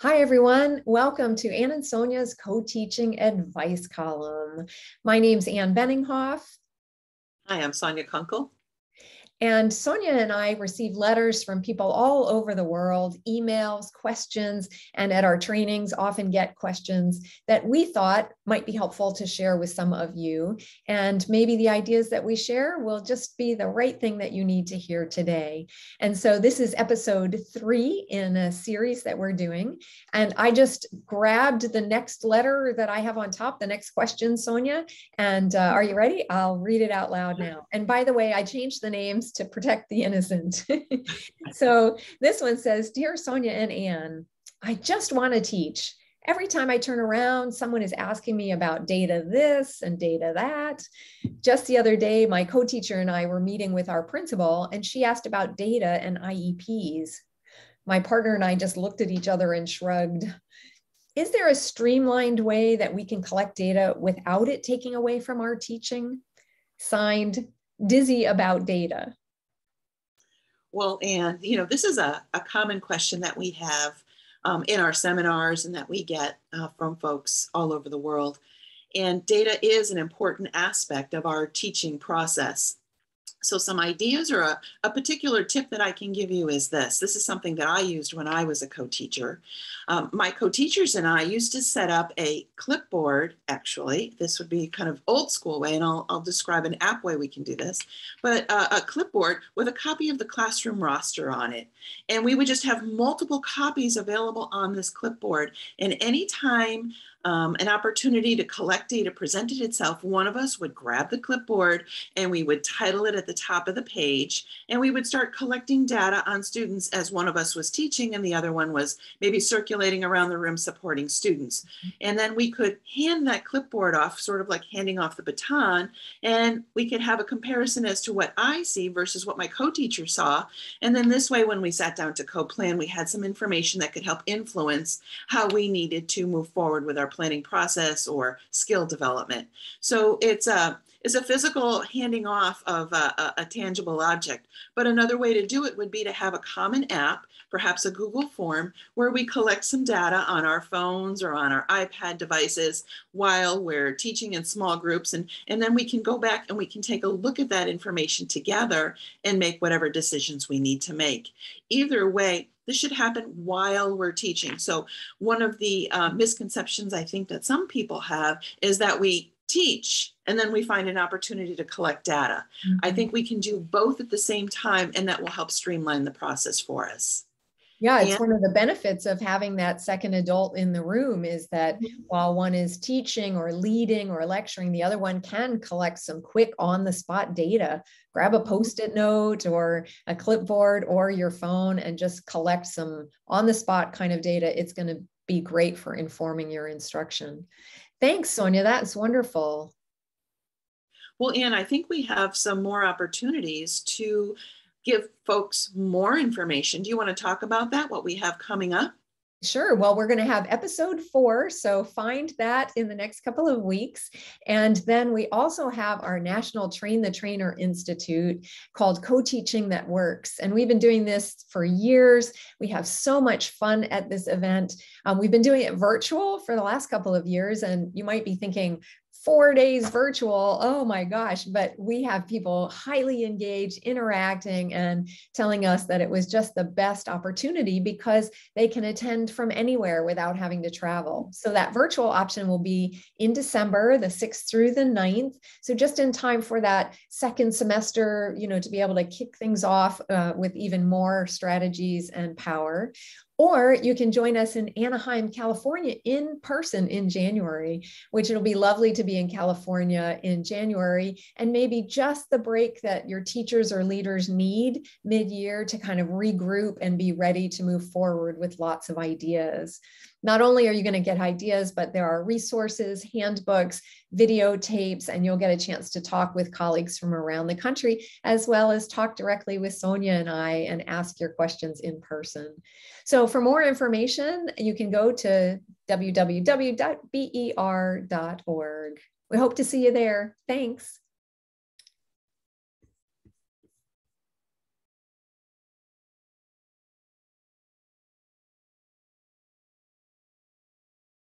Hi, everyone. Welcome to Ann and Sonia's Co-Teaching Advice Column. My name's Ann Benninghoff. Hi, I'm Sonia Kunkel. And Sonia and I receive letters from people all over the world, emails, questions, and at our trainings often get questions that we thought might be helpful to share with some of you. And maybe the ideas that we share will just be the right thing that you need to hear today. And so this is episode 3 in a series that we're doing. And I just grabbed the next letter that I have on top, the next question, Sonia. And are you ready? I'll read it out loud now. And by the way, I changed the names to protect the innocent. So this one says, Dear Sonia and Ann, I just want to teach. Every time I turn around, someone is asking me about data this and data that. Just the other day, my co-teacher and I were meeting with our principal, and she asked about data and IEPs. My partner and I just looked at each other and shrugged. Is there a streamlined way that we can collect data without it taking away from our teaching? Signed, Dizzy about data. Well, and this is a common question that we have in our seminars and that we get from folks all over the world. And data is an important aspect of our teaching process. So some ideas or a particular tip that I can give you is this. This is something that I used when I was a co-teacher. My co-teachers and I used to set up a clipboard, actually. This would be kind of old school way, and I'll describe an app way we can do this, but a clipboard with a copy of the classroom roster on it. And we would just have multiple copies available on this clipboard. And anytime an opportunity to collect data presented itself, one of us would grab the clipboard and we would title it at the top of the page, and we would start collecting data on students as one of us was teaching and the other one was maybe circulating around the room supporting students. And then we could hand that clipboard off, sort of like handing off the baton, and we could have a comparison as to what I see versus what my co-teacher saw. And then this way, when we sat down to co-plan, we had some information that could help influence how we needed to move forward with our planning process or skill development. So it's a physical handing off of a tangible object. But another way to do it would be to have a common app, perhaps a Google form, where we collect some data on our phones or on our iPad devices while we're teaching in small groups. And then we can go back and we can take a look at that information together and make whatever decisions we need to make. Either way, this should happen while we're teaching. So one of the misconceptions I think that some people have is that we teach and then we find an opportunity to collect data. Mm-hmm. I think we can do both at the same time, and that will help streamline the process for us. Yeah, it's one of the benefits of having that second adult in the room is that while one is teaching or leading or lecturing, the other one can collect some quick on-the-spot data. Grab a Post-it note or a clipboard or your phone and just collect some on-the-spot kind of data. It's going to be great for informing your instruction. Thanks, Sonia. That's wonderful. Well, Ann, I think we have some more opportunities to give folks more information. Do you want to talk about that, what we have coming up? Sure. Well, we're going to have episode 4, so find that in the next couple of weeks. And then we also have our National Train the Trainer Institute called Co-Teaching That Works. And we've been doing this for years. We have so much fun at this event. We've been doing it virtual for the last couple of years. And you might be thinking, 4 days virtual, oh my gosh, but we have people highly engaged, interacting, and telling us that it was just the best opportunity because they can attend from anywhere without having to travel. So that virtual option will be in December, the 6th through the 9th. So just in time for that second semester, to be able to kick things off with even more strategies and power. Or you can join us in Anaheim, California in person in January, which it'll be lovely to be in California in January, and maybe just the break that your teachers or leaders need mid-year to kind of regroup and be ready to move forward with lots of ideas. Not only are you going to get ideas, but there are resources, handbooks, videotapes, and you'll get a chance to talk with colleagues from around the country, as well as talk directly with Sonia and I and ask your questions in person. So for more information, you can go to www.ber.org. We hope to see you there. Thanks.